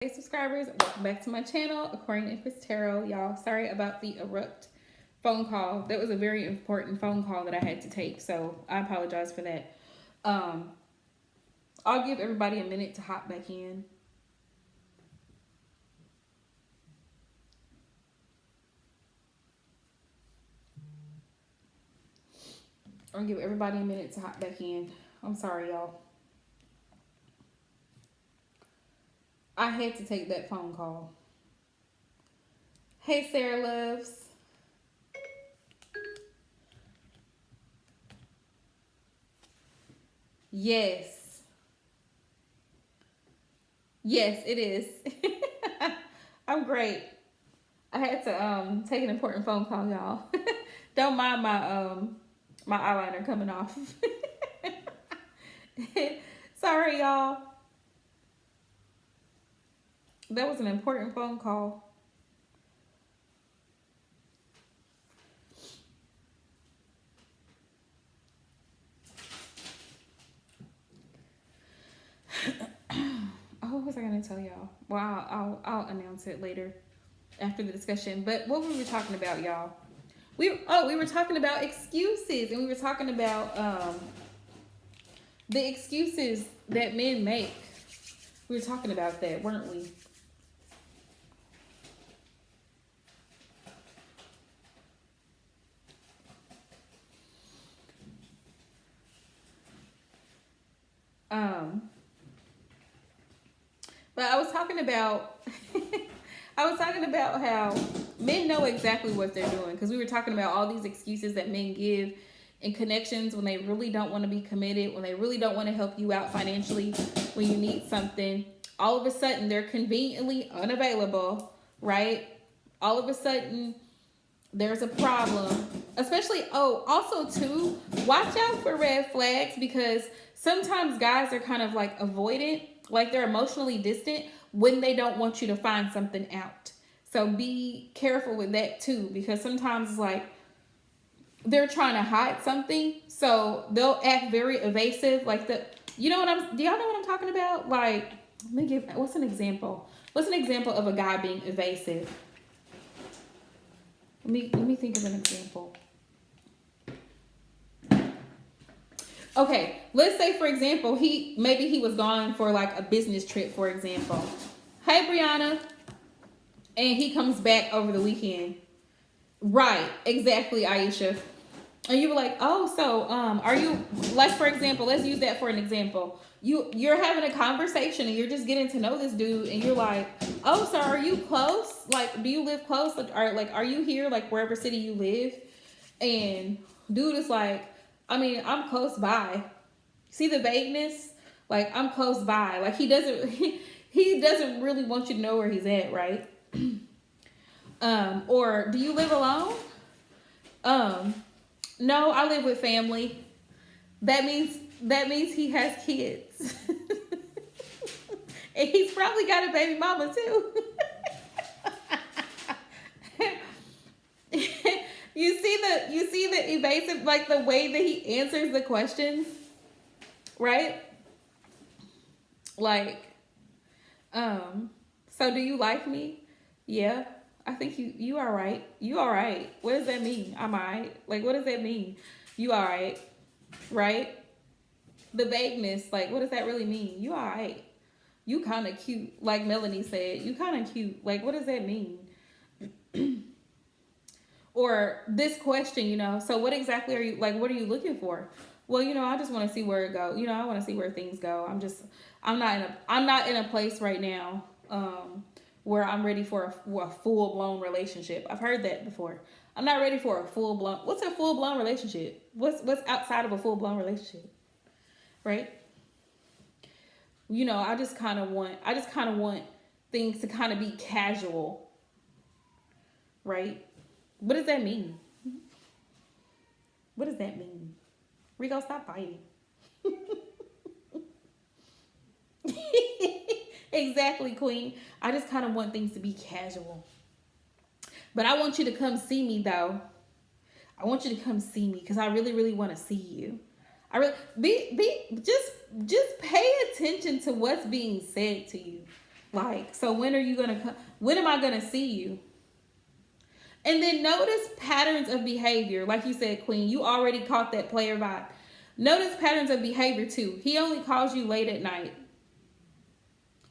Hey subscribers, welcome back to my channel, Aquarian Empress Tarot. Y'all, sorry about the abrupt phone call. That was a very important phone call that I had to take, so I apologize for that. I'll give everybody a minute to hop back in. I'll give everybody a minute to hop back in. I'm sorry, y'all. I had to take that phone call. Hey, Sarah Loves. Yes. Yes, it is. I'm great. I had to take an important phone call, y'all. Don't mind my eyeliner coming off. Sorry, y'all. That was an important phone call. Oh, what was I gonna tell y'all? Well, I'll announce it later after the discussion. But what were we talking about, y'all? We were talking about excuses, and we were talking about the excuses that men make. We were talking about that, weren't we? But I was talking about I was talking about how men know exactly what they're doing, because we were talking about all these excuses that men give in connections when they really don't want to be committed, when they really don't want to help you out financially, when you need something. All of a sudden, they're conveniently unavailable, right? All of a sudden, there's a problem. Especially, also too, watch out for red flags, because sometimes guys are kind of like avoidant, like they're emotionally distant when they don't want you to find something out. So be careful with that too, because sometimes it's like they're trying to hide something, so they'll act very evasive. Like do y'all know what I'm talking about? Like, let me give, what's an example? What's an example of a guy being evasive? Let me think of an example. Okay, let's say for example, maybe he was gone for like a business trip, for example. Hey, Brianna. And he comes back over the weekend. Right, exactly, Aisha. And you were like, oh, so are you, like, for example, let's use that for an example. You're having a conversation and you're just getting to know this dude, and you're like, oh, so are you close? Like, do you live close? Are you here, like wherever city you live? And dude is like, I mean, I'm close by. See the vagueness? Like, I'm close by. Like, he doesn't really want you to know where he's at, right? Or do you live alone? No, I live with family. That means he has kids. And he's probably got a baby mama too. You see the evasive, like the way that he answers the questions, right? Like, so do you like me? Yeah. I think you all right. You all right. What does that mean? I'm all right. Like, what does that mean? You all right. Right? The vagueness, like, what does that really mean? You all right. You kind of cute. Like Melanie said, you kind of cute. Like, what does that mean? Or this question, so what exactly are you, like, what are you looking for? Well, I just want to see where it goes. I want to see where things go. I'm not in a place right now where I'm ready for a full-blown relationship. I've heard that before. I'm not ready for a full-blown. What's a full-blown relationship? What's outside of a full-blown relationship? Right? I just kind of want things to kind of be casual. Right? What does that mean? What does that mean? Rico, stop fighting. Exactly, Queen. I just kind of want things to be casual. But I want you to come see me, though. I want you to come see me, because I really, really want to see you. I really just pay attention to what's being said to you. Like, so when are you gonna come? When am I gonna see you? And then notice patterns of behavior. Like you said, Queen, you already caught that player vibe. Notice patterns of behavior too. He only calls you late at night.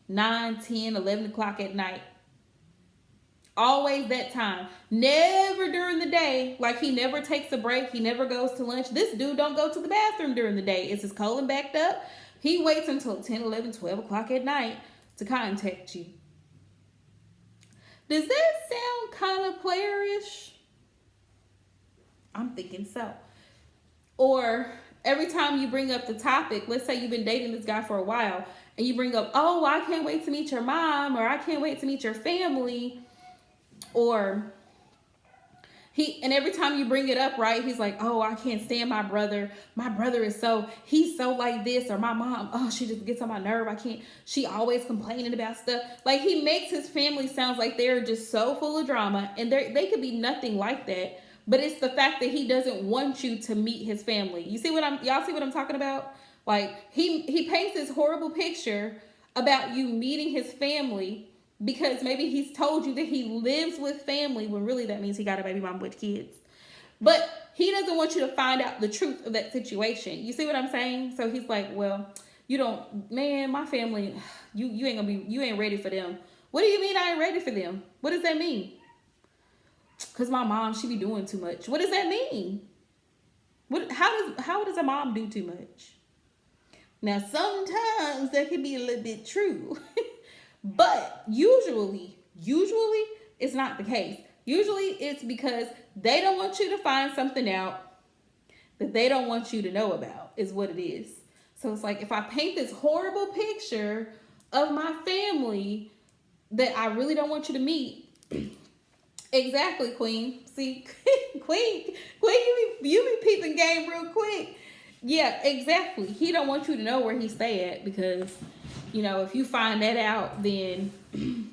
9, 10, 11 o'clock at night. Always that time. Never during the day. Like, he never takes a break. He never goes to lunch. This dude don't go to the bathroom during the day. Is his colon backed up? He waits until 10, 11, 12 o'clock at night to contact you. Does that sound kind of playerish? I'm thinking so. Or every time you bring up the topic, let's say you've been dating this guy for a while, and you bring up, oh, I can't wait to meet your mom, or I can't wait to meet your family, or and every time you bring it up, right, he's like, oh, I can't stand my brother. My brother he's so like this, or my mom, oh, she just gets on my nerve. She always complaining about stuff. Like, he makes his family sound like they're just so full of drama, and they could be nothing like that. But it's the fact that he doesn't want you to meet his family. Y'all see what I'm talking about? Like, he paints this horrible picture about you meeting his family, because maybe he's told you that he lives with family, when really that means he got a baby mom with kids. But he doesn't want you to find out the truth of that situation. You see what I'm saying? So he's like, well, my family, you ain't ready for them. What do you mean I ain't ready for them? What does that mean? Because my mom, she be doing too much. What does that mean? How does a mom do too much? Now, sometimes that can be a little bit true. But usually it's not the case. Usually it's because they don't want you to find something out that they don't want you to know about, is what it is. So it's like, if I paint this horrible picture of my family that I really don't want you to meet. Exactly, Queen. See, Queen, you be peeping game real quick. Yeah, exactly. He don't want you to know where he stay at, because, if you find that out, then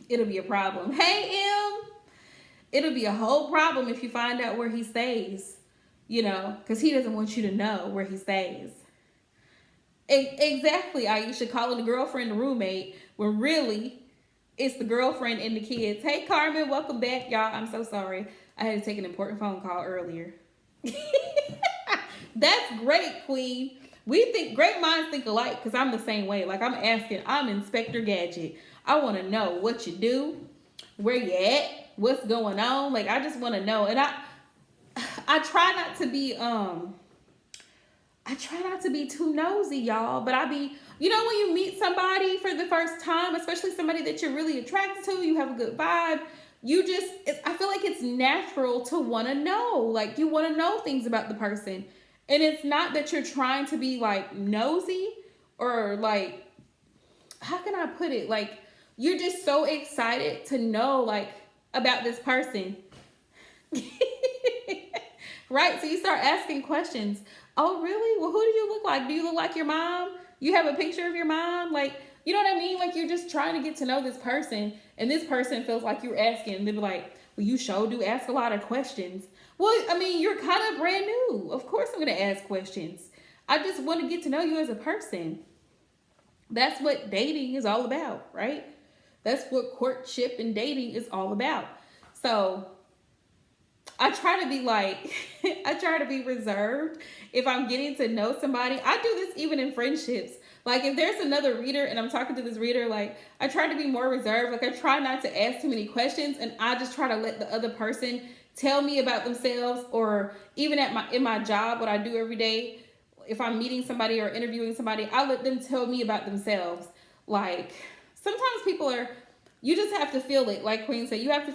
it'll be a problem. Hey, it'll be a whole problem if you find out where he stays, because he doesn't want you to know where he stays. Exactly, Aisha, calling the girlfriend the roommate, when really it's the girlfriend and the kids. Hey, Carmen, welcome back, y'all. I'm so sorry. I had to take an important phone call earlier. That's great, Queen. Great minds think alike, because I'm the same way. Like, I'm Inspector Gadget. I want to know what you do, where you at, what's going on. Like, I just want to know. And I try not to be too nosy, y'all. But when you meet somebody for the first time, especially somebody that you're really attracted to, you have a good vibe, I feel like it's natural to want to know. Like, you want to know things about the person. And it's not that you're trying to be, like, nosy, or, like, how can I put it? Like, you're just so excited to know, like, about this person. Right? So you start asking questions. Oh, really? Well, who do you look like? Do you look like your mom? You have a picture of your mom? Like, you know what I mean? Like, you're just trying to get to know this person, and this person feels like you're asking, and they'll be like, well, you sure do ask a lot of questions. Well, you're kind of brand new. Of course I'm going to ask questions. I just want to get to know you as a person. That's what dating is all about, right? That's what courtship and dating is all about. So I try to be reserved if I'm getting to know somebody. I do this even in friendships. Like, if there's another reader and I'm talking to this reader, like, I try to be more reserved. Like, I try not to ask too many questions, and I just try to let the other person tell me about themselves. Or even in my job, what I do every day, if I'm meeting somebody or interviewing somebody, I let them tell me about themselves. Like, sometimes you just have to feel it. Like Queen said, you have to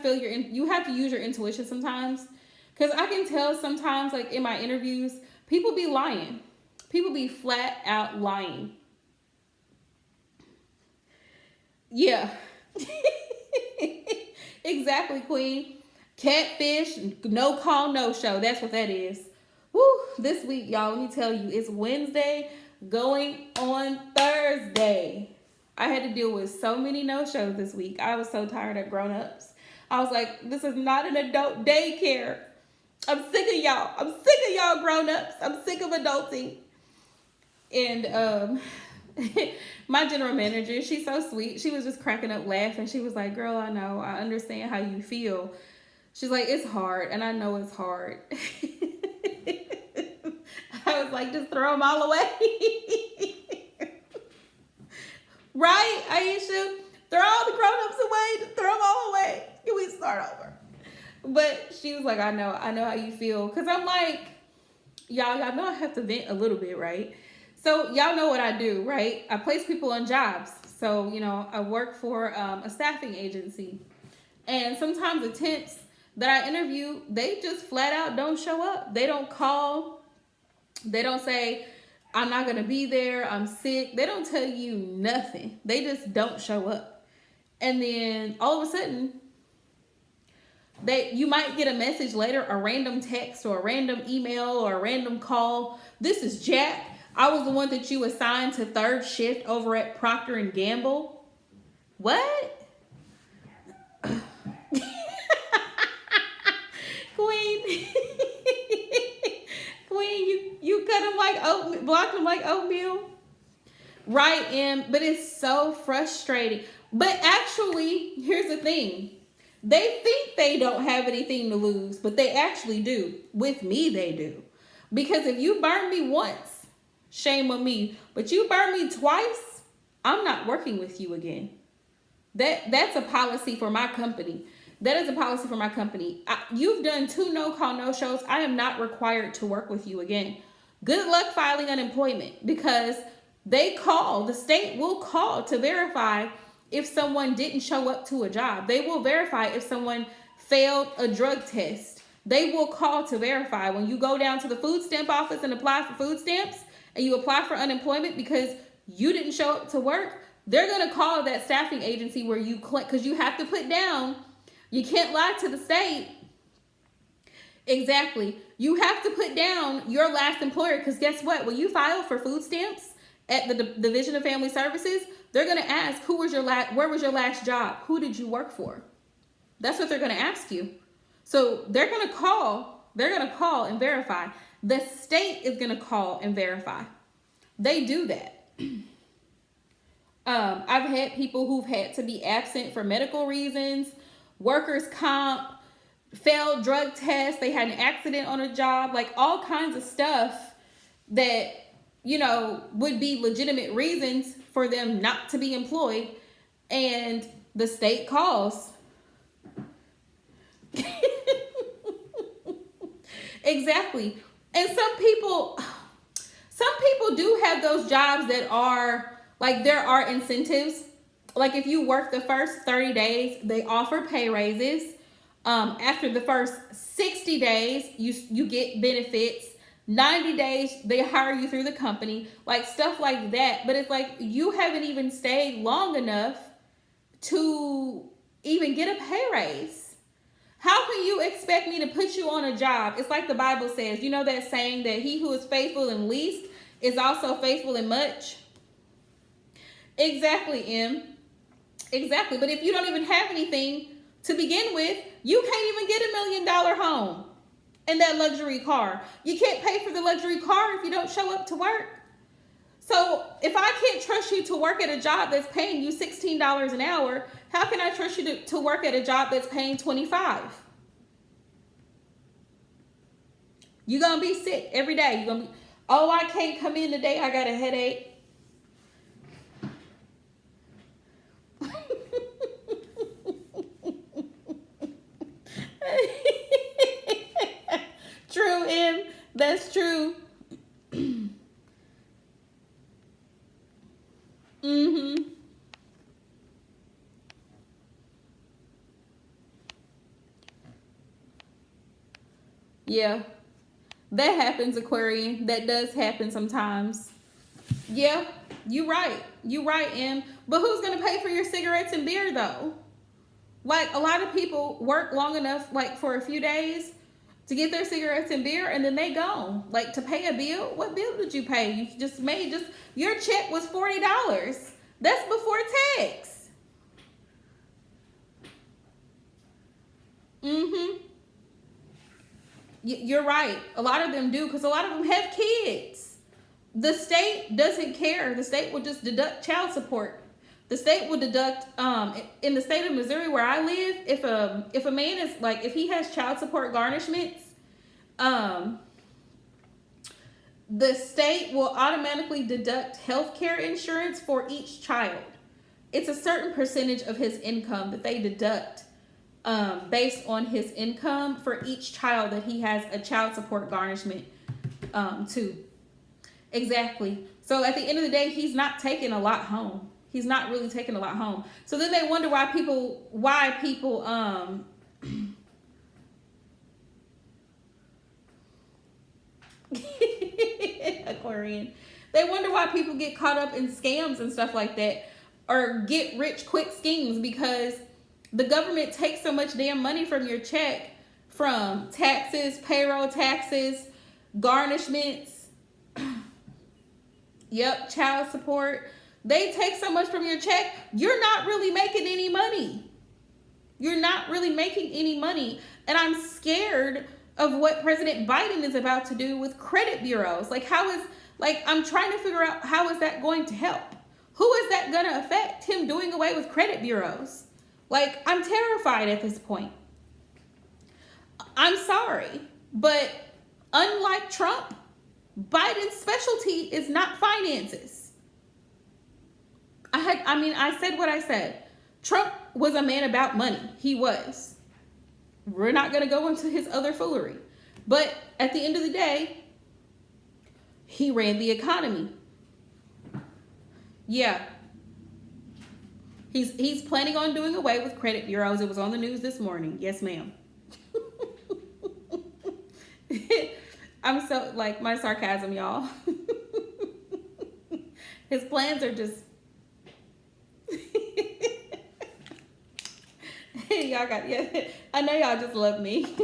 you have to use your intuition sometimes. Because I can tell sometimes, like, in my interviews, people be lying. People be flat out lying. Yeah. Exactly, Queen. Catfish, no call, no show. That's what that is. Woo, this week, y'all, let me tell you, it's Wednesday going on Thursday. I had to deal with so many no-shows this week. I was so tired of grown-ups. I was like, this is not an adult daycare. I'm sick of y'all. I'm sick of y'all grown-ups. I'm sick of adulting. And my general manager, she's so sweet. She was just cracking up laughing. She was like, girl, I know. I understand how you feel. She's like, it's hard. And I know it's hard. I was like, just throw them all away. Right, Aisha? Throw all the grown-ups away. Just throw them all away. Can we start over? But she was like, I know how you feel. Because I'm like, y'all know I have to vent a little bit, right? So y'all know what I do, right? I place people on jobs. So, I work for a staffing agency. And sometimes the temps that I interview, they just flat out don't show up. They don't call. They don't say, I'm not going to be there. I'm sick. They don't tell you nothing. They just don't show up. And then all of a sudden, you might get a message later, a random text or a random email or a random call. This is Jack. I was the one that you assigned to third shift over at Procter and Gamble. What? Queen. Queen, you cut them like oatmeal, block them like oatmeal. Right, but it's so frustrating. But actually, here's the thing. They think they don't have anything to lose, but they actually do. With me, they do. Because if you burn me once, shame on me. But you burn me twice, I'm not working with you again. That's a policy for my company. That is a policy for my company. You've done 2 no-call, no-shows. I am not required to work with you again. Good luck filing unemployment, because the state will call to verify if someone didn't show up to a job. They will verify if someone failed a drug test. They will call to verify. When you go down to the food stamp office and apply for food stamps, and you apply for unemployment because you didn't show up to work, they're going to call that staffing agency where you collect, because you have to put down, you can't lie to the state. Exactly. You have to put down your last employer, because guess what? When you file for food stamps at the Division of Family Services, they're going to ask, where was your last job? Who did you work for? That's what they're going to ask you. So they're going to call and verify. The state is going to call and verify. They do that. I've had people who've had to be absent for medical reasons, workers' comp, failed drug tests, they had an accident on a job, like all kinds of stuff that, would be legitimate reasons for them not to be employed, and the state calls. Exactly. And some people do have those jobs that are like, there are incentives. Like if you work the first 30 days, they offer pay raises. After the first 60 days, you get benefits. 90 days, they hire you through the company, like stuff like that. But it's like, you haven't even stayed long enough to even get a pay raise. How can you expect me to put you on a job? It's like the Bible says, you know that saying that he who is faithful in least is also faithful in much? Exactly, Em. Exactly. But if you don't even have anything to begin with, you can't even get $1 million home and that luxury car. You can't pay for the luxury car if you don't show up to work. So if I can't trust you to work at a job that's paying you $16 an hour, how can I trust you to work at a job that's paying $25? You're going to be sick every day. You're going to be, oh, I can't come in today. I got a headache. True, Em. That's true. Mm-hmm. Yeah. That happens, Aquarian. That does happen sometimes. Yeah, you right. You right, Em. But who's going to pay for your cigarettes and beer, though? Like, a lot of people work long enough, like, for a few days to get their cigarettes and beer, and then they go. Like, to pay a bill? What bill did you pay? You just made your check was $40. That's before tax. Mm-hmm. You're right. A lot of them do, because a lot of them have kids. The state doesn't care. The state will just deduct child support. The state will deduct in the state of Missouri where I live, if a man is like, if he has child support garnishments, the state will automatically deduct health care insurance for each child. It's a certain percentage of his income that they deduct based on his income for each child that he has a child support garnishment to. Exactly. So at the end of the day, he's not taking a lot home. He's not really taking a lot home. So then they wonder why people Aquarian. They wonder why people get caught up in scams and stuff like that, or get rich quick schemes, because the government takes so much damn money from your check, from taxes, payroll taxes, garnishments, yep, child support. They take so much from your check, you're not really making any money. You're not really making any money. And I'm scared of what President Biden is about to do with credit bureaus. Like, I'm trying to figure out, how is that going to help? Who is that going to affect, him doing away with credit bureaus? Like, I'm terrified at this point. I'm sorry, but unlike Trump, Biden's specialty is not finances. I said what I said. Trump was a man about money. He was. We're not going to go into his other foolery. But at the end of the day, he ran the economy. Yeah. He's planning on doing away with credit bureaus. It was on the news this morning. Yes, ma'am. I'm so, like, my sarcasm, y'all. His plans are just... Y'all got, yeah, I know y'all just love me.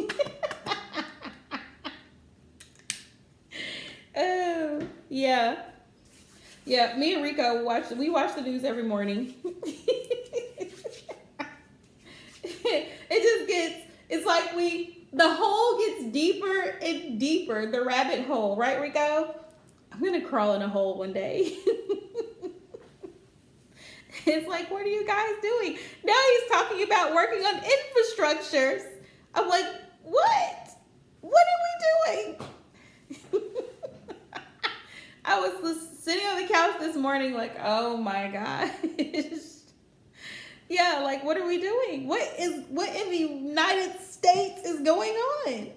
Oh, yeah. Yeah, me and Rico watch the news every morning. It's like the hole gets deeper and deeper, the rabbit hole, right, Rico? I'm gonna crawl in a hole one day. It's like, what are you guys doing? Now he's talking about working on infrastructures. I'm like, what? What are we doing? I was sitting on the couch this morning like, oh my gosh. Yeah, like, what are we doing? What in the United States is going on?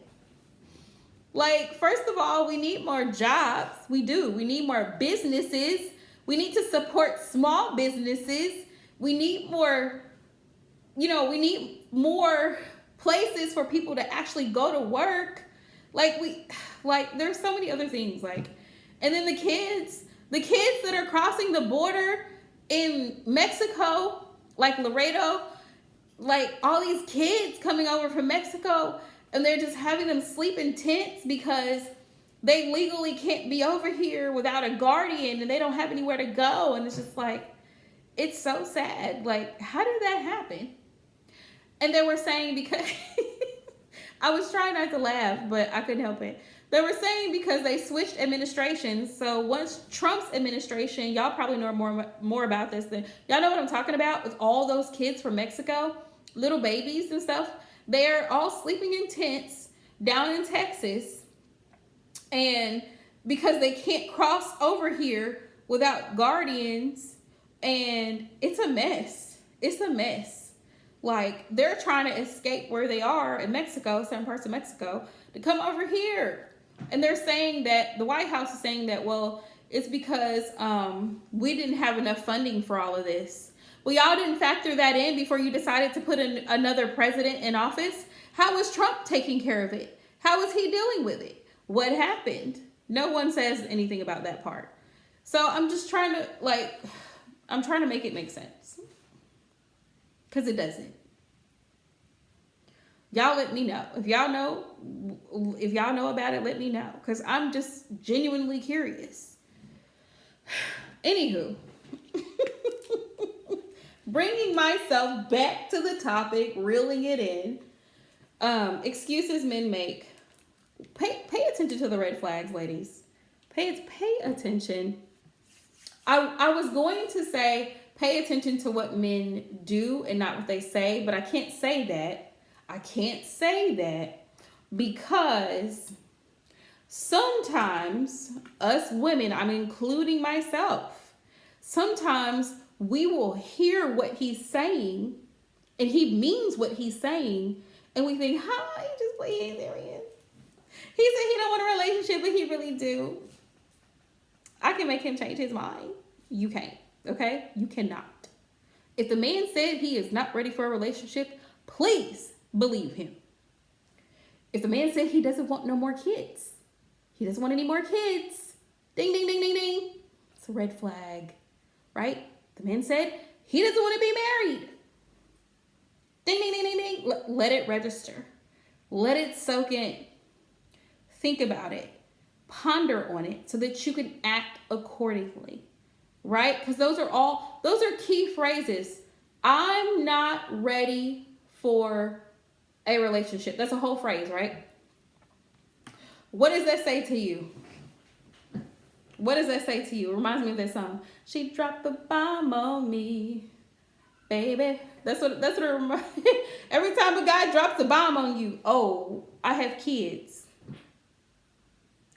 Like, first of all, we need more jobs. We do. We need more businesses. We need to support small businesses. We need more, we need more places for people to actually go to work. There's so many other things. And then the kids that are crossing the border in Mexico, like Laredo, like all these kids coming over from Mexico, and they're just having them sleep in tents because they legally can't be over here without a guardian, and they don't have anywhere to go. And it's just like, it's so sad. Like, how did that happen? And they were saying, because I was trying not to laugh, but I couldn't help it. They were saying because they switched administrations. So once Trump's administration, y'all probably know more about this than y'all know what I'm talking about, with all those kids from Mexico, little babies and stuff. They're all sleeping in tents down in Texas. And because they can't cross over here without guardians, and it's a mess. It's a mess. Like, they're trying to escape where they are in Mexico, certain parts of Mexico, to come over here. And they're saying that, the White House is saying that, well, it's because we didn't have enough funding for all of this. Well, y'all didn't factor that in before you decided to put another president in office. How was Trump taking care of it? How was he dealing with it? What happened? No one says anything about that part. So I'm just trying to, I'm trying to make it make sense. Because it doesn't. Y'all let me know. If y'all know about it, let me know. Because I'm just genuinely curious. Anywho. Bringing myself back to the topic, reeling it in. Excuses men make. Pay attention to the red flags, ladies. pay attention. I was going to say pay attention to what men do and not what they say, but I can't say that. I can't say that because sometimes us women, I'm including myself, sometimes we will hear what he's saying and he means what he's saying, and we think, he just playing serious. He said he don't want a relationship, but he really do. I can make him change his mind. You can't, okay? You cannot. If the man said he is not ready for a relationship, please believe him. If the man said he doesn't want no more kids, he doesn't want any more kids, ding, ding, ding, ding, ding, it's a red flag, right? The man said he doesn't want to be married. Ding, ding, ding, ding, ding. Let it register. Let it soak in. Think about it. Ponder on it so that you can act accordingly, right? Because those are key phrases. I'm not ready for a relationship. That's a whole phrase, right? What does that say to you? What does that say to you? It reminds me of that song. She dropped the bomb on me, baby. That's what it reminds. Every time a guy drops a bomb on you, oh, I have kids.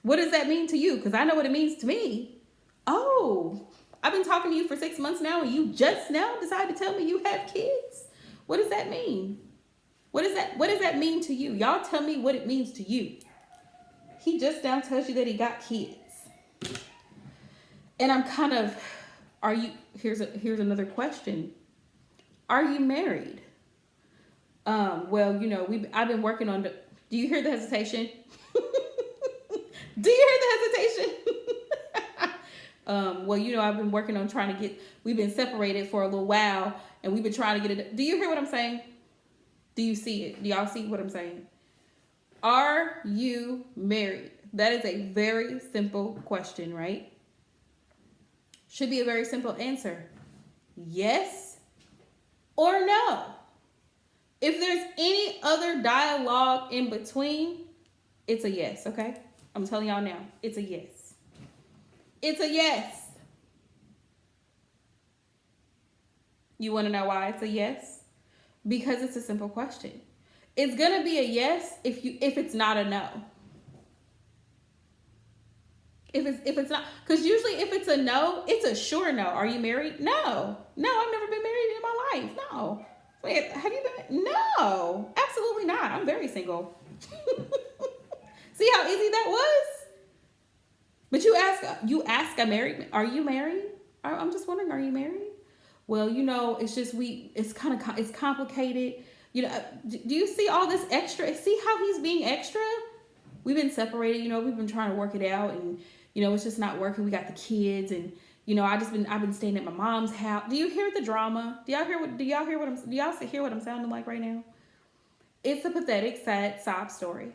What does that mean to you? Because I know what it means to me. Oh, I've been talking to you for 6 months now, and you just now decided to tell me you have kids. What does that mean? What does that mean to you? Y'all tell me what it means to you. He just now tells you that he got kids. And I'm kind of, here's another question. Are you married? Well, I've been working on do you hear the hesitation? Do you hear the hesitation? Well, I've been working on we've been separated for a little while, and we've been trying to get it. Do you hear what I'm saying? Do you see it? Do y'all see what I'm saying? Are you married? That is a very simple question, right? Should be a very simple answer. Yes or no. If there's any other dialogue in between, it's a yes, okay? I'm telling y'all now, it's a yes. It's a yes. You want to know why it's a yes? Because it's a simple question. It's going to be a yes if it's not a no. If it's not, because usually if it's a no, it's a sure no. Are you married? No, I've never been married in my life. No. Wait, have you been? No, absolutely not. I'm very single. See how easy that was? But you ask a married, are you married? I'm just wondering, are you married? Well, it's just it's complicated. Do you see all this extra? See how he's being extra? We've been separated, we've been trying to work it out, and it's just not working. We got the kids, and I've been staying at my mom's house. Do you hear the drama? Do y'all hear what I'm sounding like right now? It's a pathetic, sad sob story.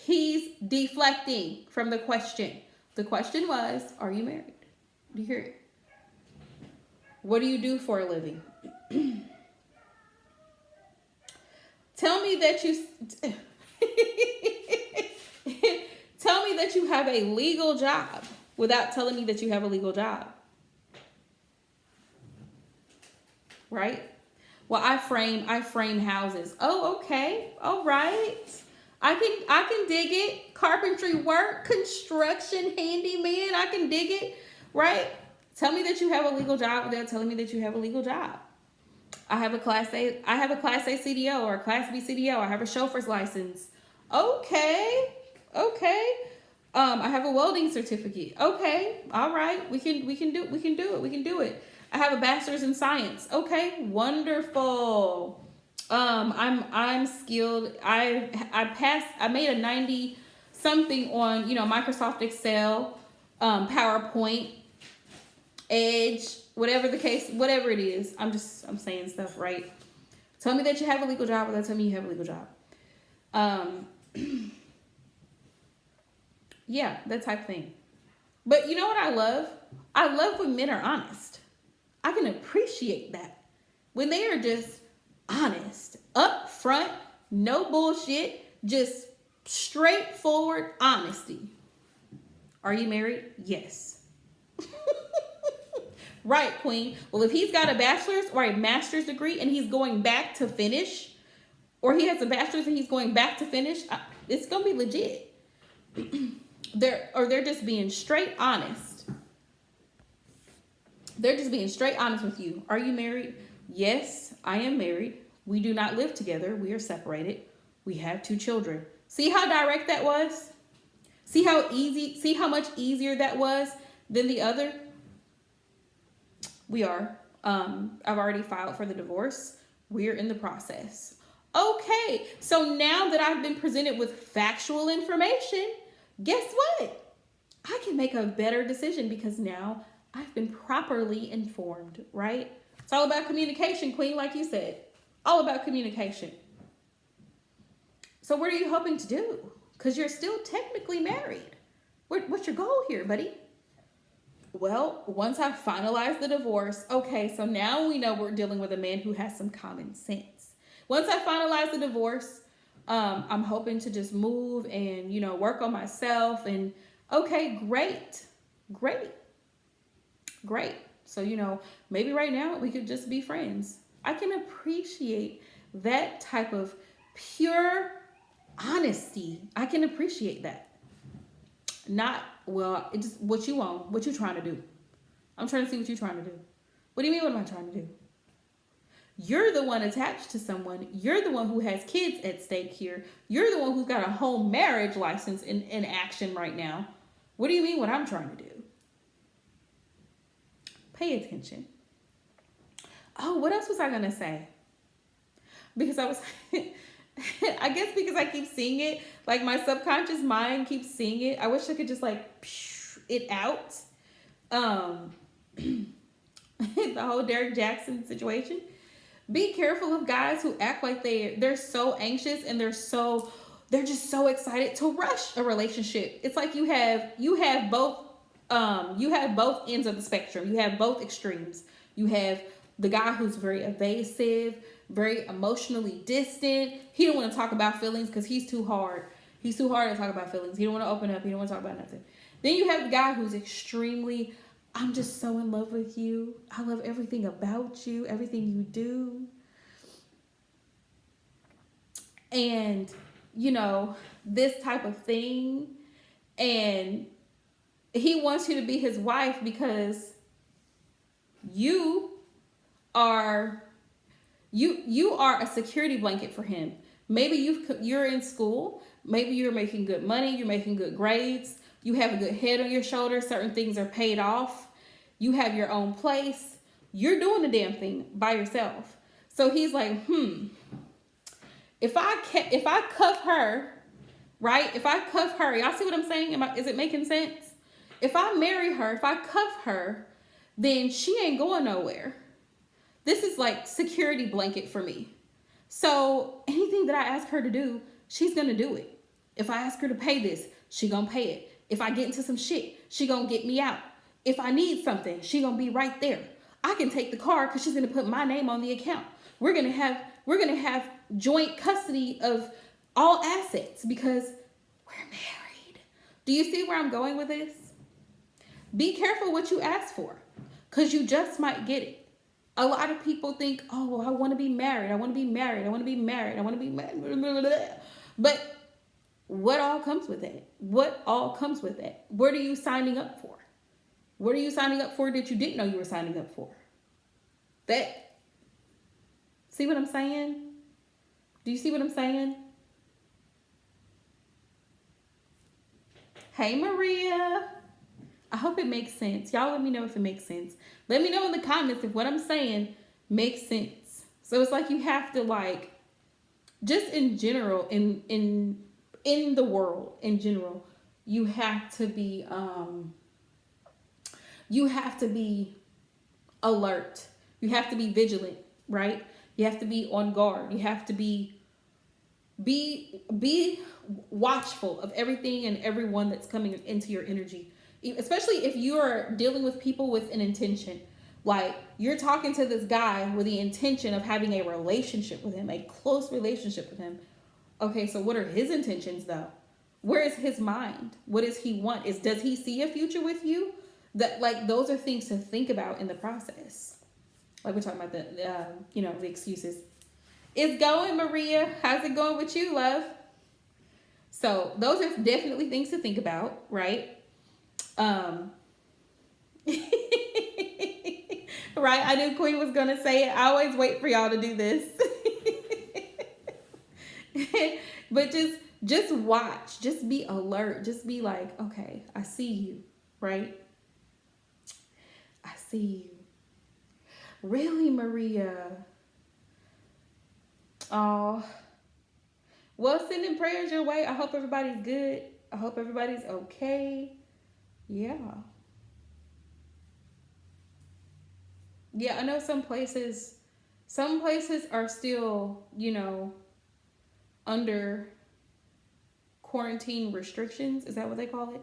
He's deflecting from the question. The question was, are you married? Do you hear it? What do you do for a living? Tell me that you have a legal job without telling me that you have a legal job. Right? Well, I frame houses. Oh, okay. All right. I can dig it. Carpentry work, construction, handyman, I can dig it. Right? Tell me that you have a legal job without telling me that you have a legal job. I have a Class A CDO or a Class B CDO. I have a chauffeur's license. Okay. I have a welding certificate. Okay. All right. We can do it. I have a bachelor's in science. Okay. Wonderful. I'm skilled. I made a 90 something on, Microsoft Excel, PowerPoint, Edge, whatever it is. I'm saying stuff, right? Tell me that you have a legal job without telling me you have a legal job. Yeah, that type of thing. But you know what I love? I love when men are honest. I can appreciate that. When they are just honest, up front, no bullshit, just straightforward honesty. Are you married? Yes. Right, Queen. Well, if he's got a bachelor's or a master's degree and he's going back to finish, or he has a bachelor's and he's going back to finish, it's going to be legit. They're just being straight honest. They're just being straight honest with you. Are you married? Yes, I am married. We do not live together. We are separated. We have 2 children. See how direct that was? See how much easier that was than the other? We are. I've already filed for the divorce. We're in the process. Okay, so now that I've been presented with factual information, guess what? I can make a better decision because now I've been properly informed, right? It's all about communication, Queen, like you said. All about communication. So what are you hoping to do? Because you're still technically married. What's your goal here, buddy? Well, once I finalize the divorce, okay, so now we know we're dealing with a man who has some common sense. Once I finalize the divorce, I'm hoping to just move and, work on myself. And okay, great. So, maybe right now we could just be friends. I can appreciate that type of pure honesty. I can appreciate that. Not, well, it's just what you want, what you trying to do. I'm trying to see what you're trying to do. What do you mean, what am I trying to do? You're the one attached to someone. You're the one who has kids at stake here. You're the one who's got a home marriage license in action right now. What do you mean what I'm trying to do? Pay attention. Oh, what else was I going to say? Because I was, I guess because I keep seeing it, like my subconscious mind keeps seeing it. I wish I could just it out. The whole Derek Jackson situation. Be careful of guys who act like they're so anxious and they're just so excited to rush a relationship. It's like you have both ends of the spectrum. You have both extremes. You have the guy who's very evasive, very emotionally distant. He don't want to talk about feelings because he's too hard. He's too hard to talk about feelings. He don't want to open up. He don't want to talk about nothing. Then you have the guy who's extremely, I'm just so in love with you. I love everything about you, everything you do. And, this type of thing. And he wants you to be his wife because you are a security blanket for him. Maybe you're in school. Maybe you're making good money. You're making good grades. You have a good head on your shoulders. Certain things are paid off. You have your own place. You're doing the damn thing by yourself. So he's like, if I cuff her, right? If I cuff her, y'all see what I'm saying? Is it making sense? If I marry her, if I cuff her, then she ain't going nowhere. This is like security blanket for me. So anything that I ask her to do, she's going to do it. If I ask her to pay this, she going to pay it. If I get into some shit, she going to get me out. If I need something, she going to be right there. I can take the car because she's going to put my name on the account. We're going to have joint custody of all assets because we're married. Do you see where I'm going with this? Be careful what you ask for because you just might get it. A lot of people think, oh, well, I want to be married. I want to be married. I want to be married. I want to be married. But what all comes with that? What all comes with that? What are you signing up for? What are you signing up for that you didn't know you were signing up for? See what I'm saying? Do you see what I'm saying? Hey, Maria. I hope it makes sense. Y'all let me know if it makes sense. Let me know in the comments if what I'm saying makes sense. So it's like you have to just in general, in the world in general, you have to be alert. You have to be vigilant, right? You have to be on guard. You have to be watchful of everything and everyone that's coming into your energy. Especially if you're dealing with people with an intention. Like you're talking to this guy with the intention of having a relationship with him, a close relationship with him. Okay, so what are his intentions though? Where is his mind? What does he want? Does he see a future with you? That, like, those are things to think about in the process. Like we're talking about the excuses. It's going, Maria. How's it going with you, love? So those are definitely things to think about, right? Right, I knew Queen was gonna say it. I always wait for y'all to do this. But just watch, just be alert, just be like, okay, I see you, right? I see you. Really, Maria? Oh, well, sending prayers your way. I hope everybody's good. I hope everybody's okay. Yeah. Yeah, I know some places are still, under quarantine restrictions. Is that what they call it?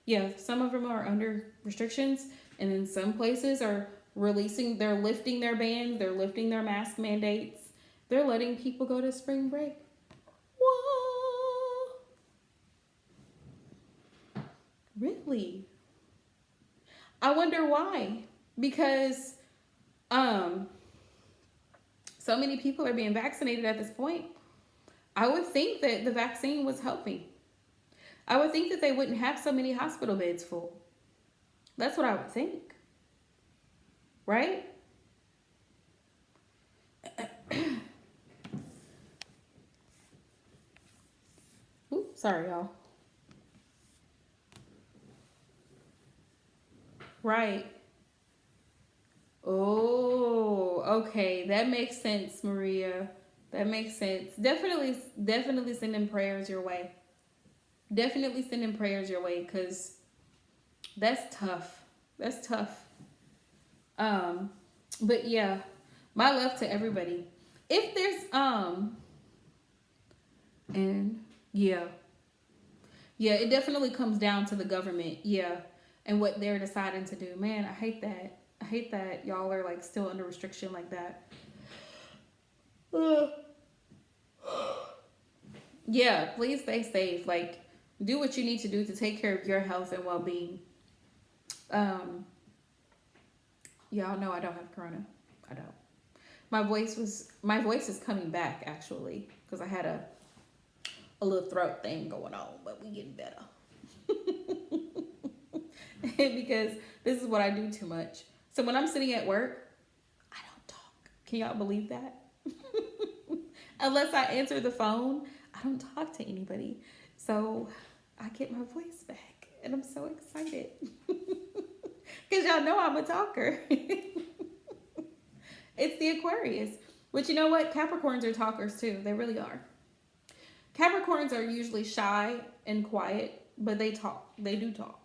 Yeah, some of them are under restrictions, and then some places are they're lifting their bans, they're lifting their mask mandates, they're letting people go to spring break. Whoa! Really? I wonder why. Because so many people are being vaccinated at this point. I would think that the vaccine was helping. I would think that they wouldn't have so many hospital beds full. That's what I would think. Right? Oops, sorry, y'all. Right. Oh, okay. That makes sense, Maria. That makes sense. Definitely sending prayers your way. Definitely sending prayers your way, because that's tough. That's tough. But yeah, my love to everybody. If there's and yeah, it definitely comes down to the government. Yeah, and what they're deciding to do. Man, I hate that. I hate that y'all are like still under restriction like that. Yeah, please stay safe. Like, do what you need to do to take care of your health and well-being. Y'all know I don't have corona. I don't. My voice is coming back, actually, because I had a little throat thing going on, but we getting better. Because this is what I do too much. So when I'm sitting at work, I don't talk. Can y'all believe that? Unless I answer the phone, I don't talk to anybody. So I get my voice back, and I'm so excited. Because y'all know I'm a talker. It's the Aquarius. But you know what? Capricorns are talkers too. They really are. Capricorns are usually shy and quiet, but they talk. They do talk.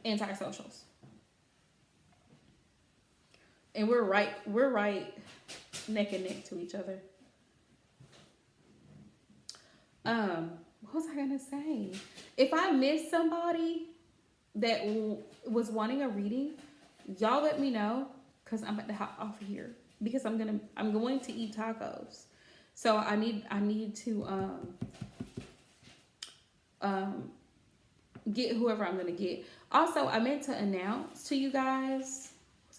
Antisocials. And we're right neck and neck to each other. What was I gonna say? If I missed somebody that was wanting a reading, y'all let me know, because I'm about to hop off of here, because I'm going to eat tacos. So I need to get whoever I'm gonna get. Also, I meant to announce to you guys,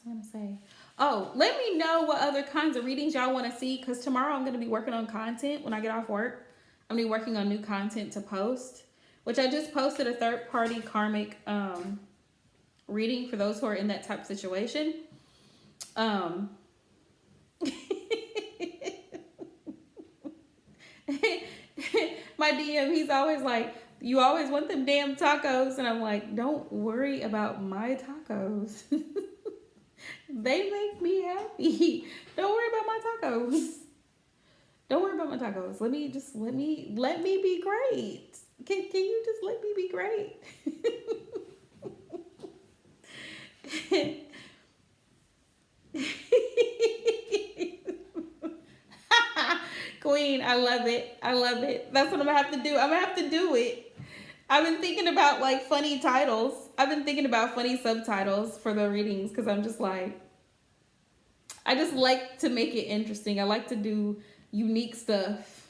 what was I gonna say? Oh, let me know what other kinds of readings y'all want to see, because tomorrow I'm gonna be working on content when I get off work. I'm gonna be working on new content to post, which I just posted a third-party karmic reading for those who are in that type of situation. My DM, he's always like, you always want them damn tacos. And I'm like, don't worry about my tacos. They make me happy. Don't worry about my tacos. Don't worry about my tacos. Let me be great. Can you just let me be great? Queen, I love it. I love it. That's what I'm gonna have to do. I'm gonna have to do it. I've been thinking about like funny titles. I've been thinking about funny subtitles for the readings, because I'm just like, I just like to make it interesting. I like to do unique stuff.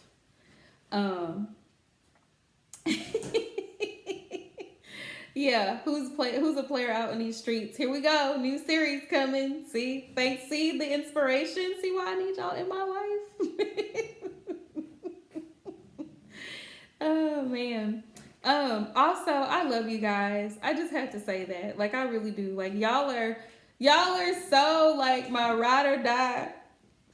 Yeah, who's a player out in these streets? Here we go, new series coming. See, see the inspiration. See why I need y'all in my life. Oh man. Also, I love you guys. I just have to say that. Like I really do. Like y'all are so like my ride or die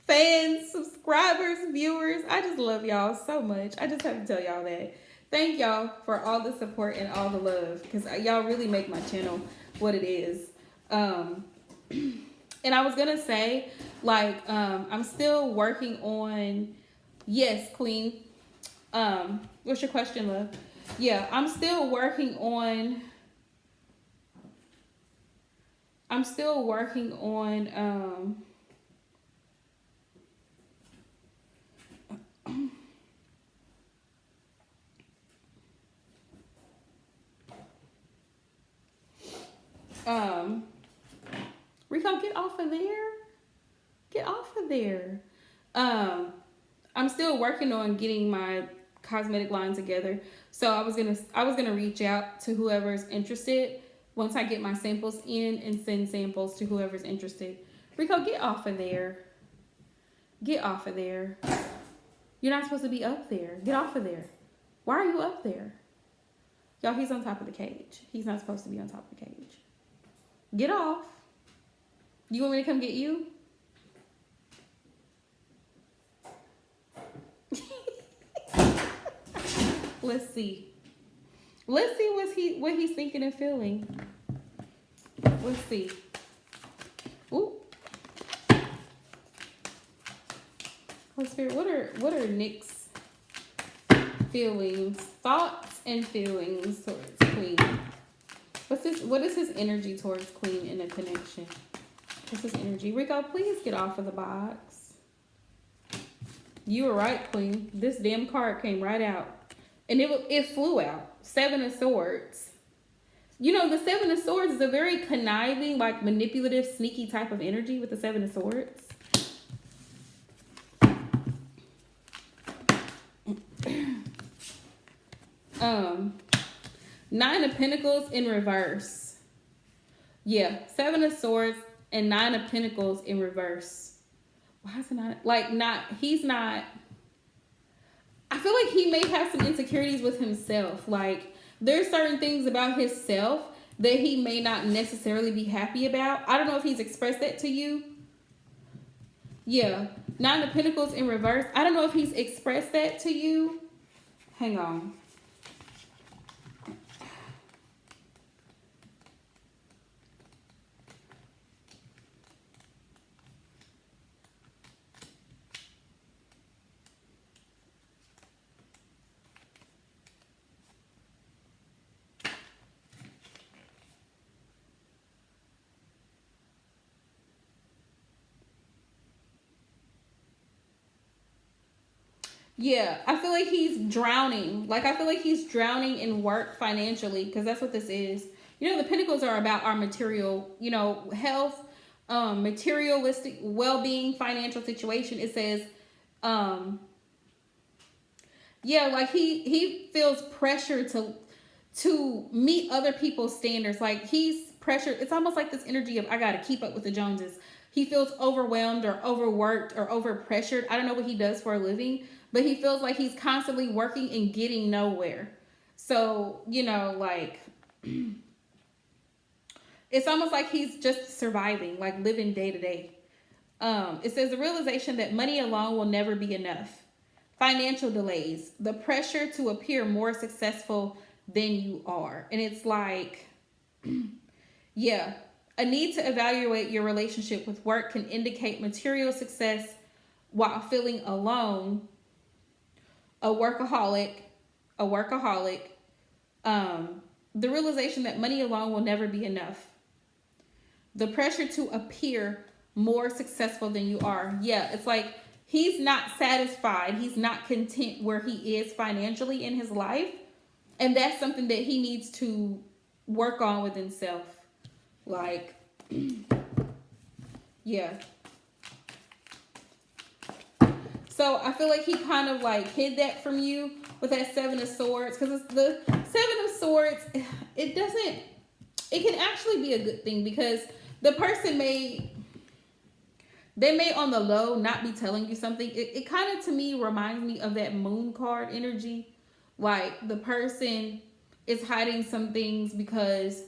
fans, subscribers, viewers. I just love y'all so much. I just have to tell y'all that. Thank y'all for all the support and all the love because y'all really make my channel what it is. And I was gonna say, like, I'm still working on. Yes, Queen. What's your question, love? Yeah, I'm still working on. I'm still working on. Rico, get off of there. Get off of there. I'm still working on getting my cosmetic line together. So I was gonna reach out to whoever's interested once I get my samples in and send samples to whoever's interested. Rico, get off of there. Get off of there. You're not supposed to be up there. Get off of there. Why are you up there? Y'all, he's on top of the cage. He's not supposed to be on top of the cage. Get off. You want me to come get you? Let's see. Let's see what he's thinking and feeling. Let's see. Ooh. Holy Spirit, what are Nick's feelings, thoughts, and feelings towards Queen? What is his energy towards Queen in a connection? What's his energy? Rico, please get off of the box. You were right, Queen. This damn card came right out. And it flew out. 7 of Swords. You know, the 7 of Swords is a very conniving, like manipulative, sneaky type of energy with the 7 of Swords. Nine of Pentacles in reverse. Yeah, 7 of Swords and 9 of Pentacles in reverse. Why is it not? Like, he's not. I feel like he may have some insecurities with himself. Like, there's certain things about himself that he may not necessarily be happy about. I don't know if he's expressed that to you. Yeah, 9 of Pentacles in reverse. I don't know if he's expressed that to you. Hang on. Yeah, I feel like he's drowning. Like, I feel like he's drowning in work financially because that's what this is. You know, the Pentacles are about our material, you know, health, materialistic well-being, financial situation. It says, yeah, like he feels pressure to meet other people's standards. Like he's pressured. It's almost like this energy of I got to keep up with the Joneses. He feels overwhelmed or overworked or overpressured. I don't know what he does for a living, but he feels like he's constantly working and getting nowhere. So, you know, like it's almost like he's just surviving, like living day to day. It says the realization that money alone will never be enough. Financial delays, the pressure to appear more successful than you are. And it's like, yeah, a need to evaluate your relationship with work can indicate material success while feeling alone. A workaholic, the realization that money alone will never be enough. The pressure to appear more successful than you are. Yeah, it's like he's not satisfied. He's not content where he is financially in his life. And that's something that he needs to work on with himself. Like, yeah. So I feel like he kind of like hid that from you, with that Seven of Swords, because it's the Seven of Swords, it can actually be a good thing, because the person may on the low not be telling you something. It kind of, to me, reminds me of that Moon card energy. Like, the person is hiding some things because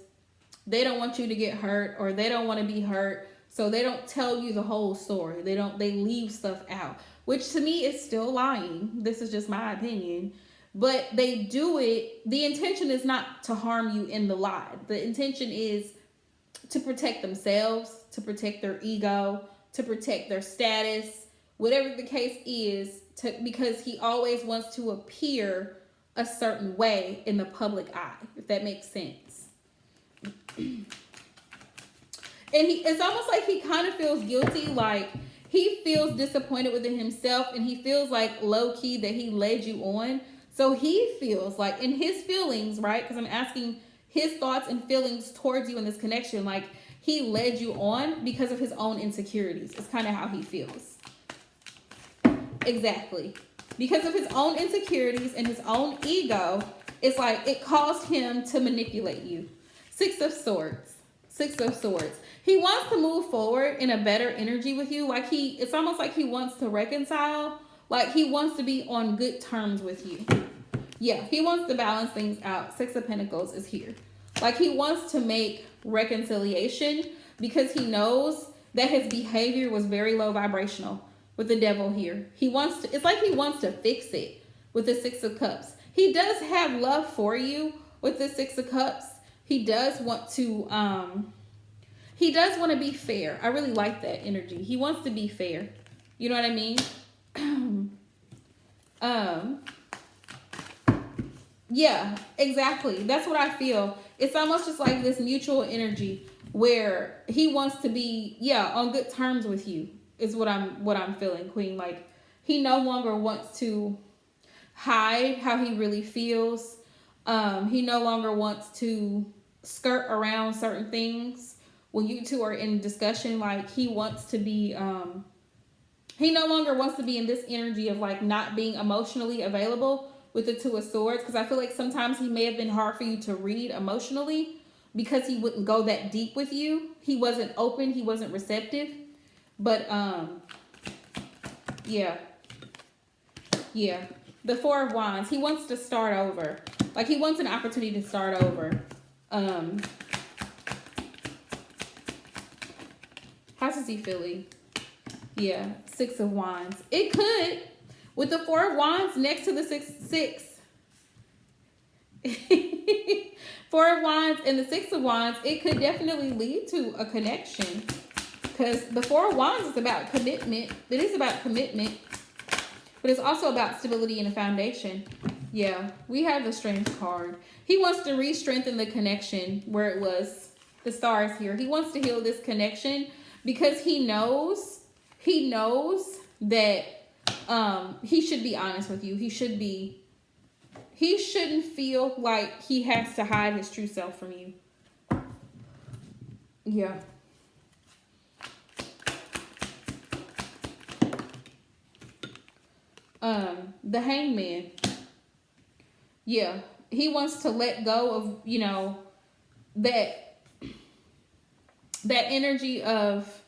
they don't want you to get hurt, or they don't want to be hurt, so they don't tell you the whole story. They leave stuff out, which to me is still lying. This is just my opinion. But they do it, the intention is not to harm you in the lie. The intention is to protect themselves, to protect their ego, to protect their status, whatever the case is, because he always wants to appear a certain way in the public eye, if that makes sense. And it's almost like he kind of feels guilty, like he feels disappointed within himself, and he feels like low-key that he led you on. So he feels like, in his feelings, right? Because I'm asking his thoughts and feelings towards you in this connection, like he led you on because of his own insecurities. It's kind of how he feels. Exactly. Because of his own insecurities and his own ego, it's like it caused him to manipulate you. Six of Swords. Six of Swords. He wants to move forward in a better energy with you. Like it's almost like he wants to reconcile. Like he wants to be on good terms with you. Yeah, he wants to balance things out. Six of Pentacles is here. Like he wants to make reconciliation because he knows that his behavior was very low vibrational with the Devil here. He wants to, it's like he wants to fix it with the Six of Cups. He does have love for you with the Six of Cups. He does want to, be fair. I really like that energy. He wants to be fair. You know what I mean? Yeah, exactly. That's what I feel. It's almost just like this mutual energy where he wants to be, on good terms with you is what I'm feeling, Queen. Like he no longer wants to hide how he really feels. He no longer wants to skirt around certain things when you two are in discussion. Like he wants to be, he no longer wants to be in this energy of like not being emotionally available with the Two of Swords, because I feel like sometimes he may have been hard for you to read emotionally because he wouldn't go that deep with you. He wasn't open, he wasn't receptive. But yeah. The Four of Wands, he wants to start over. Like he wants an opportunity to start over. How does he feeling? Yeah, Six of Wands. It could, with the Four of Wands next to the six. Four of Wands and the Six of Wands, it could definitely lead to a connection. Because the Four of Wands is about commitment. It is about commitment. But it's also about stability and a foundation. Yeah, we have the Strength card. He wants to re-strengthen the connection where it was. The stars here. He wants to heal this connection because he knows that he should be honest with you. He shouldn't feel like he has to hide his true self from you. Yeah. The Hangman. Yeah. He wants to let go of, that energy of,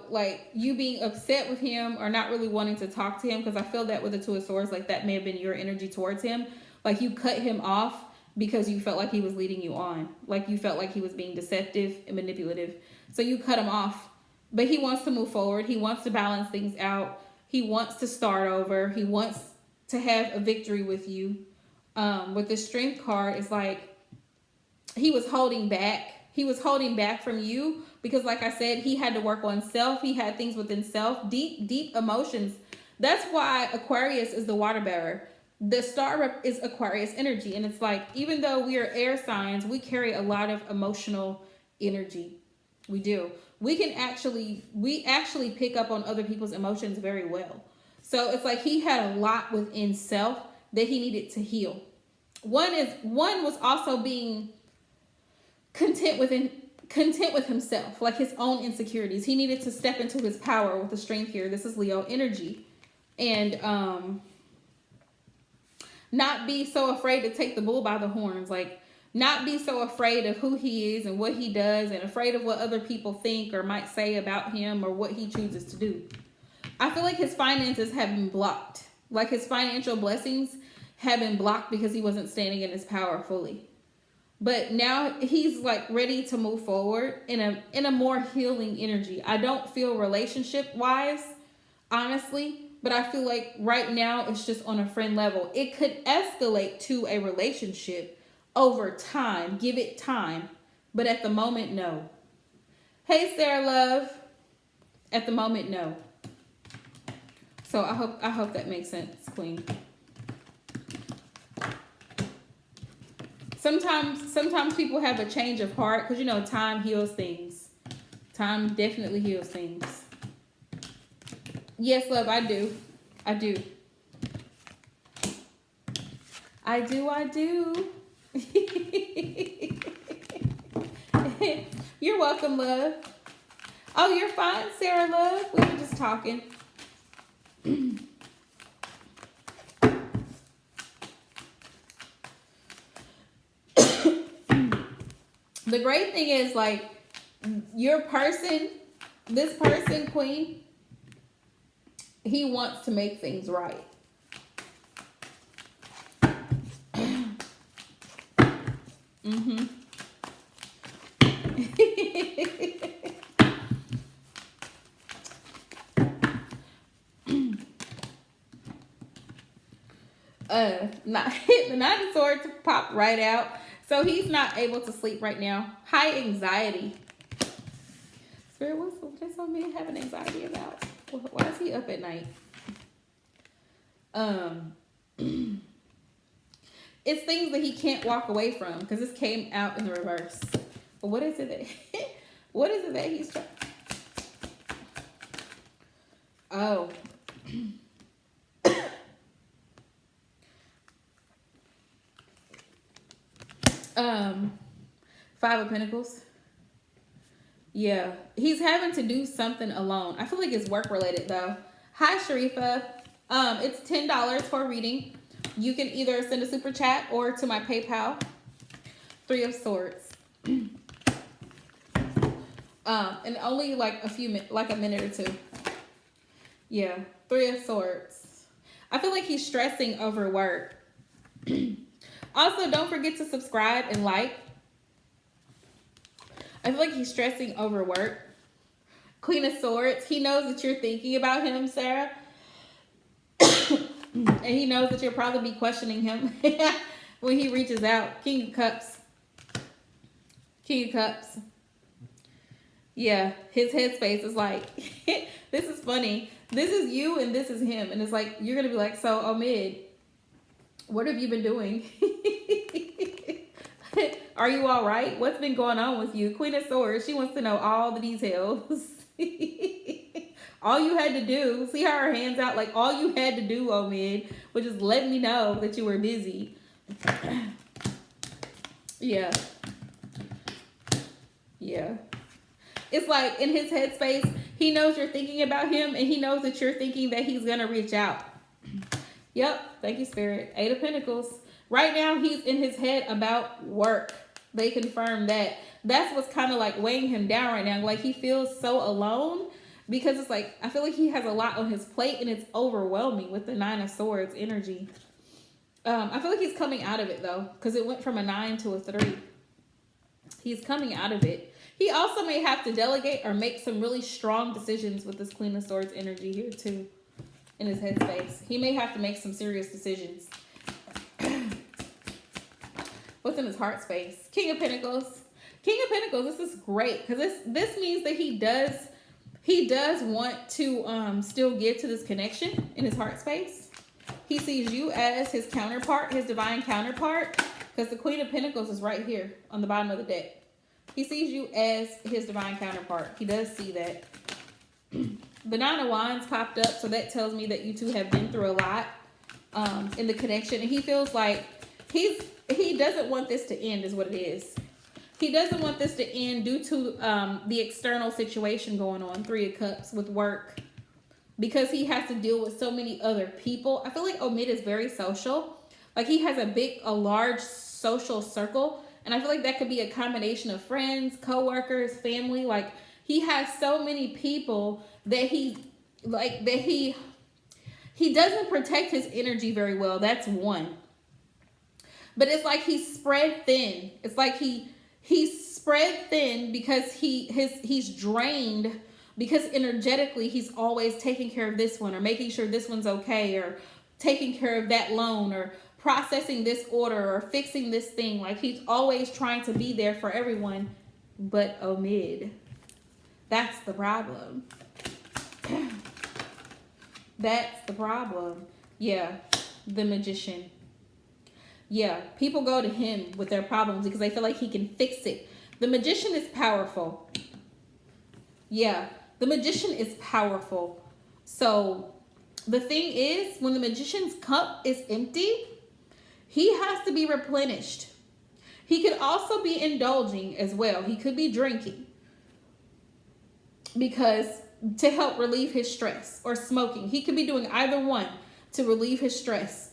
like you being upset with him or not really wanting to talk to him. Because I feel that with the Two of Swords, like that may have been your energy towards him. Like you cut him off because you felt like he was leading you on. Like you felt like he was being deceptive and manipulative. So you cut him off. But he wants to move forward. He wants to balance things out. He wants to start over. He wants to have a victory with you. With the Strength card, it's like he was holding back. He was holding back from you because, like I said, he had to work on self. He had things within self, deep emotions. That's why Aquarius is the water bearer. The star is Aquarius energy. And it's like, even though we are air signs, we carry a lot of emotional energy. We do. We actually pick up on other people's emotions very well. So it's like he had a lot within self that he needed to heal. One was also being content with himself, like his own insecurities. He needed to step into his power with the Strength here. This is Leo energy. And not be so afraid to take the bull by the horns. Like, not be so afraid of who he is and what he does and afraid of what other people think or might say about him or what he chooses to do. I feel like his finances have been blocked. Like, his financial blessings have been blocked because he wasn't standing in his power fully. But now he's like ready to move forward in a more healing energy. I don't feel relationship wise, honestly, but I feel like right now it's just on a friend level. It could escalate to a relationship over time. Give it time. But at the moment, no. Hey, Sarah Love. At the moment, no. So I hope that makes sense, Queen. Sometimes people have a change of heart because, you know, time heals things. Time definitely heals things. Yes, love, I do. I do. I do. You're welcome, love. Oh, you're fine, Sarah Love. We were just talking. The great thing is, like, your person, this person, Queen, he wants to make things right. The Nine of Swords popped right out. So he's not able to sleep right now. High anxiety. Spirit, what's on me having anxiety about? Why is he up at night? It's things that he can't walk away from because this came out in the reverse. But what is it that what is it that he's trying? Oh. Five of Pentacles. Yeah, he's having to do something alone. I feel like it's work related though. Hi, Sharifa. It's $10 for a reading. You can either send a super chat or to my PayPal. Three of Swords. And only like a minute or two. Yeah, Three of Swords. I feel like he's stressing over work. Also, don't forget to subscribe and like. I feel like he's stressing over work. Queen of Swords. He knows that you're thinking about him, Sarah. And he knows that you'll probably be questioning him when he reaches out. King of Cups. King of Cups. Yeah, his headspace is like, this is funny. This is you and this is him. And it's like, you're going to be like, so, Omid, what have you been doing? Are you all right? What's been going on with you? Queen of Swords, she wants to know all the details. All you had to do, see how her hands out? Like, all you had to do, Omid, was just let me know that you were busy. Yeah. Yeah. It's like in his headspace, he knows you're thinking about him and he knows that you're thinking that he's going to reach out. Yep. Thank you, Spirit. Eight of Pentacles. Right now, he's in his head about work. They confirm that. That's what's kind of like weighing him down right now. Like, he feels so alone because it's like, I feel like he has a lot on his plate and it's overwhelming with the Nine of Swords energy. I feel like he's coming out of it though, because it went from a 9 to a 3. He's coming out of it. He also may have to delegate or make some really strong decisions with this Queen of Swords energy here too, in his headspace. He may have to make some serious decisions. What's in his heart space? King of Pentacles. King of Pentacles, this is great because this means that he does want to still give to this connection in his heart space. He sees you as his counterpart, his divine counterpart, because the Queen of Pentacles is right here on the bottom of the deck. He sees you as his divine counterpart. He does see that. The Nine of Wands popped up, so that tells me that you two have been through a lot in the connection. And he feels like he doesn't want this to end is what it is. He doesn't want this to end due to the external situation going on, Three of Cups, with work. Because he has to deal with so many other people. I feel like Omid is very social. Like he has a large social circle. And I feel like that could be a combination of friends, coworkers, family. Like he has so many people that he doesn't protect his energy very well. That's one. But it's like he's spread thin. It's like he's spread thin because he's drained, because energetically he's always taking care of this one, or making sure this one's okay, or taking care of that loan, or processing this order, or fixing this thing. Like he's always trying to be there for everyone, but Omid. That's the problem. That's the problem. Yeah, the Magician. Yeah, people go to him with their problems because they feel like he can fix it. The Magician is powerful. Yeah, the Magician is powerful. So the thing is, when the Magician's cup is empty, he has to be replenished. He could also be indulging as well. He could be drinking, because to help relieve his stress, or smoking. He could be doing either one to relieve his stress.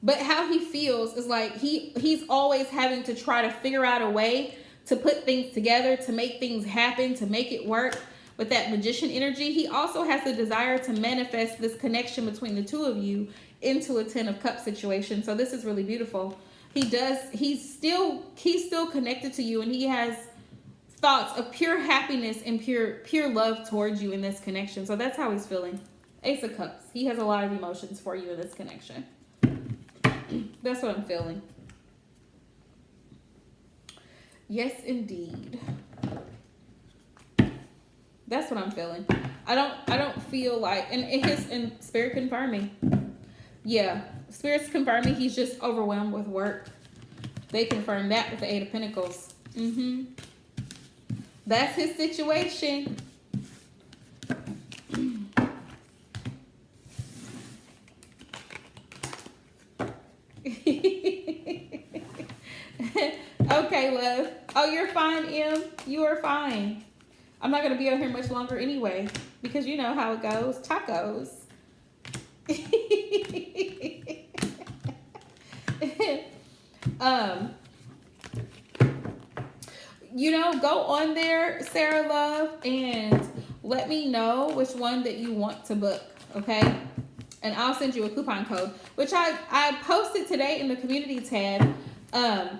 But how he feels is like he's always having to try to figure out a way to put things together, to make things happen, to make it work. With that Magician energy, he also has the desire to manifest this connection between the two of you into a 10 of Cups situation. So this is really beautiful. He's still connected to you, and he has thoughts of pure happiness and pure love towards you in this connection. So that's how he's feeling. Ace of Cups. He has a lot of emotions for you in this connection. That's what I'm feeling. Yes, indeed. That's what I'm feeling. I don't feel like, and Spirit confirming. Yeah, Spirit's confirming he's just overwhelmed with work. They confirmed that with the Eight of Pentacles. That's his situation. Okay, love. Oh, you're fine, Em. You are fine. I'm not going to be out here much longer anyway, because you know how it goes. Tacos. Go on there, Sarah Love, and let me know which one that you want to book, okay? And I'll send you a coupon code, which I posted today in the community tab.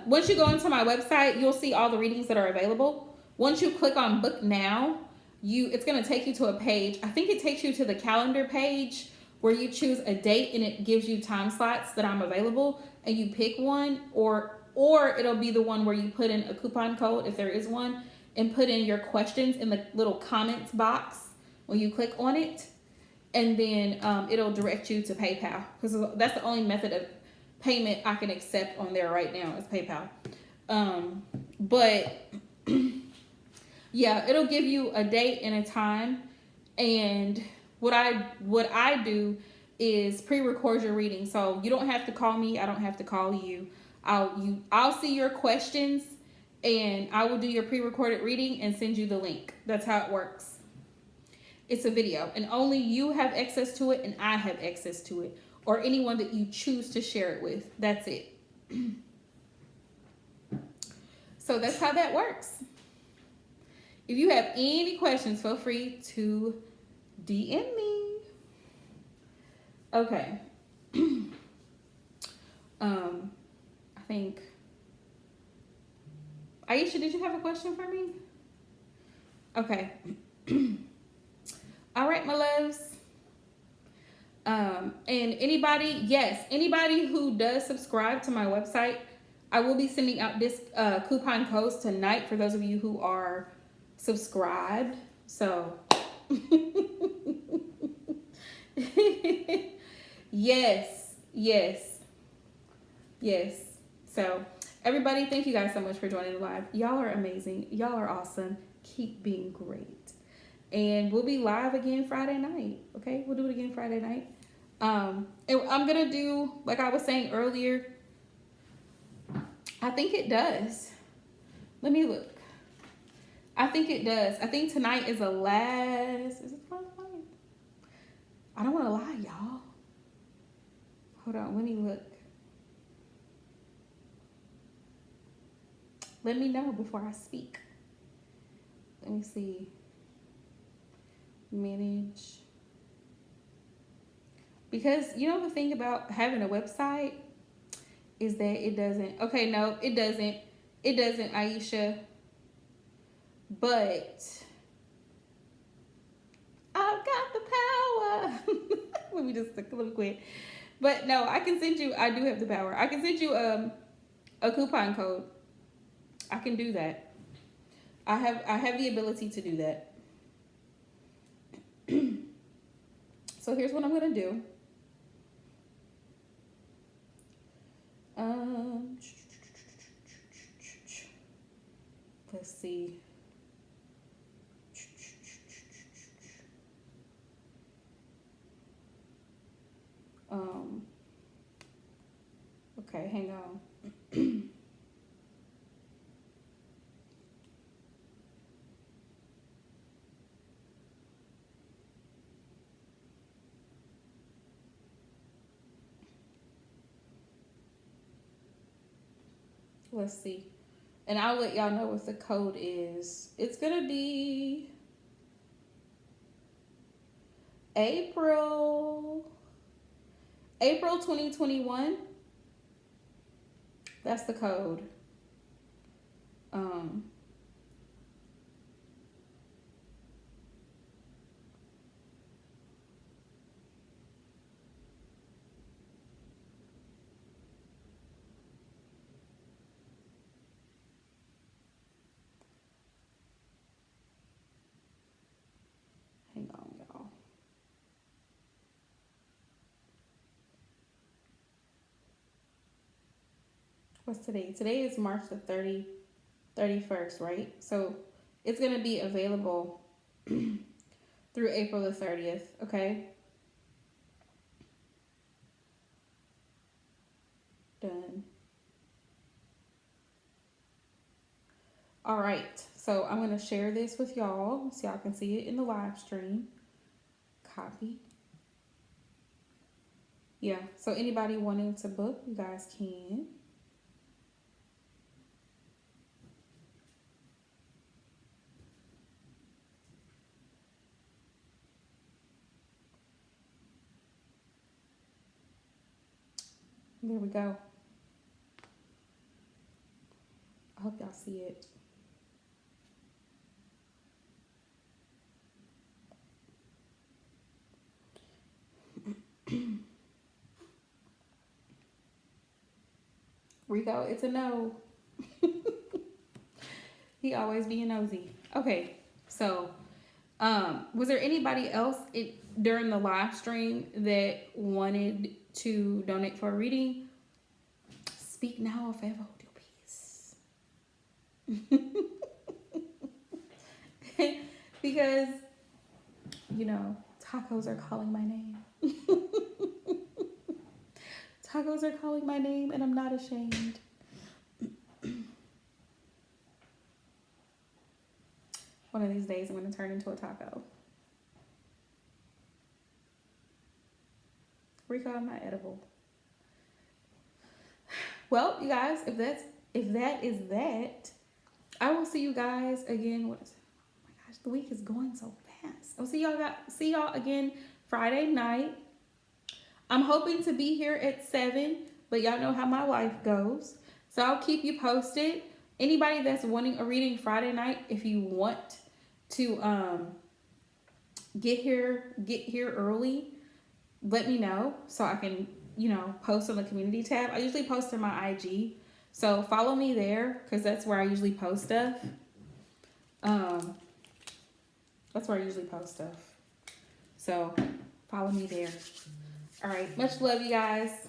Once you go into my website, you'll see all the readings that are available. Once you click on book now, it's going to take you to a page. I think it takes you to the calendar page where you choose a date, and it gives you time slots that I'm available, and you pick one, or it'll be the one where you put in a coupon code, if there is one, and put in your questions in the little comments box when you click on it. And then it'll direct you to PayPal, because that's the only method of payment I can accept on there right now is PayPal. But yeah, it'll give you a date and a time. And what I do is pre-record your reading, so you don't have to call me. I don't have to call you. I'll see your questions, and I will do your pre-recorded reading and send you the link. That's how it works. It's a video, and only you have access to it, and I have access to it, or anyone that you choose to share it with. That's it. So that's how that works. If you have any questions, feel free to DM me. Okay. I think, Aisha, did you have a question for me? Okay. All right, my loves. And anybody who does subscribe to my website, I will be sending out this coupon codes tonight for those of you who are subscribed. So yes. So everybody, thank you guys so much for joining the live. Y'all are amazing. Y'all are awesome. Keep being great. And we'll be live again Friday night. Okay, we'll do it again Friday night. And I'm gonna do, like I was saying earlier, I think it does. Let me look. I think it does. I think tonight is the last. Is it the last night? I don't want to lie, y'all. Hold on, let me look. Let me know before I speak. Let me see. Manage. Because you know the thing about having a website is that it doesn't. Okay, no, it doesn't. It doesn't, Aisha. But I've got the power. let me quit. But no, I can send you. I do have the power. I can send you a coupon code. I can do that. I have the ability to do that. So here's what I'm gonna do. Let's see. Okay, hang on. Let's see. And I'll let y'all know what the code is. It's gonna be April 2021. That's the code. Hang on, y'all. What's today? Today is March the 31st, right? So it's gonna be available through April the 30th, okay? Done. All right, so I'm gonna share this with y'all so y'all can see it in the live stream. Copy. Yeah, so anybody wanting to book, you guys can. There we go. I hope y'all see it. Rico, it's a no. He always being nosy. Okay, so was there anybody else during the live stream that wanted to donate for a reading? Speak now or forever hold your peace. Because, you know, tacos are calling my name. Tacos are calling my name and I'm not ashamed. One of these days I'm going to turn into a taco. Rico, I'm not edible. Well, you guys, if that is that, I will see you guys again. What is it? Oh my gosh, the week is going so fast. I'll see y'all again Friday night. I'm hoping to be here at 7, but y'all know how my life goes. So I'll keep you posted. Anybody that's wanting a reading Friday night, if you want to get here early, let me know so I can, you know, post on the community tab. I usually post on my IG. So follow me there because that's where I usually post stuff. So follow me there. All right. Much love, you guys.